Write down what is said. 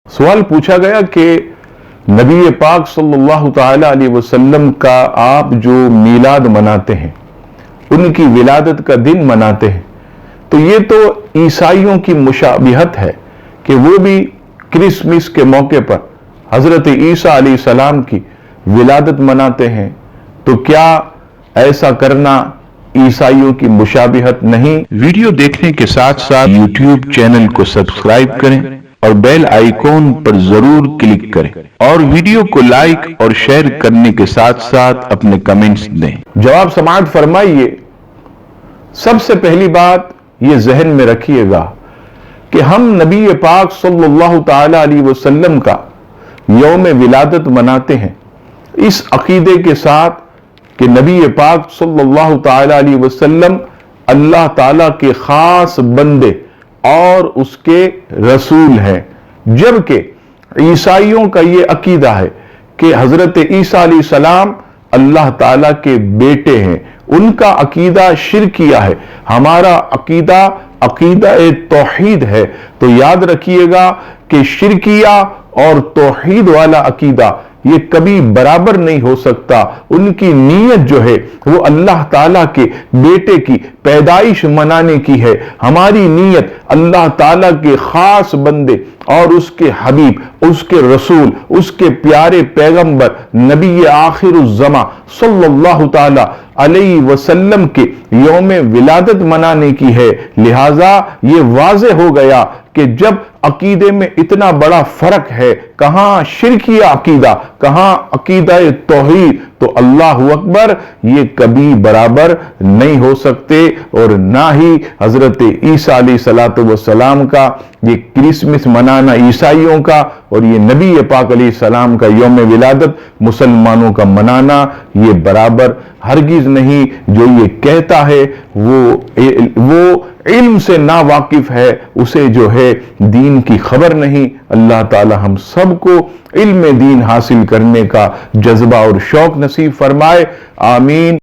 सवाल पूछा गया कि नबी पाक सल्लल्लाहु ताला अलैहि वसल्लम का आप जो मीलाद मनाते हैं, उनकी विलादत का दिन मनाते हैं, तो ये तो ईसाइयों की मुशाबिहत है कि वो भी क्रिसमस के मौके पर हजरत ईसा अलैहिस्सलाम की विलादत मनाते हैं। तो क्या ऐसा करना ईसाइयों की मुशाबिहत नहीं? वीडियो देखने के साथ साथ यूट्यूब चैनल को सब्सक्राइब करें और बेल आइकॉन पर जरूर क्लिक करें और वीडियो को लाइक और शेयर करने के साथ साथ अपने कमेंट्स दें। जवाब समाअत फरमाइए। सबसे पहली बात ये जहन में रखिएगा कि हम नबी पाक सल्लल्लाहु ताला अलैहि वसल्लम का यौम विलादत मनाते हैं इस अकीदे के साथ कि नबी पाक सल्लल्लाहु ताला अलैहि वसल्लम अल्लाह ताला के खास बंदे और उसके रसूल हैं, जबकि ईसाइयों का ये अकीदा है कि हजरत ईसा अलैहिस्सलाम अल्लाह ताला के बेटे हैं। उनका अकीदा शिरकिया है, हमारा अकीदा अकीदा तौहीद है। तो याद रखिएगा कि शिरकिया और तौहीद वाला अकीदा ये कभी बराबर नहीं हो सकता। उनकी नीयत जो है वो अल्लाह ताला के बेटे की पैदाइश मनाने की है, हमारी नीयत अल्लाह ताला के खास बंदे और उसके हबीब, उसके रसूल, उसके प्यारे पैगंबर नबी आखिरुज़्ज़मा सल्लल्लाहु ताला अलैहि वसल्लम के यौम विलादत मनाने की है। लिहाजा ये वाज़े हो गया कि जब अकीदे में इतना बड़ा फर्क है, कहां शिरकिया अकीदा, कहां अकीदा तौहीद, तो अल्लाह अकबर ये कभी बराबर नहीं हो सकते। और ना ही हजरत ईसा अलैहिस्सलातु वस्सलाम का ये क्रिसमस मनाना ईसाइयों का और ये नबी पाक अलैहिस्सलाम का यौम विलादत मुसलमानों का मनाना ये बराबर हरगिज नहीं। जो ये कहता है वो इल्म से ना वाकिफ है, उसे जो है दीन की खबर नहीं। अल्लाह ताला हम सबको इल्म दीन हासिल करने का जज्बा और शौक नसीब फरमाए। आमीन।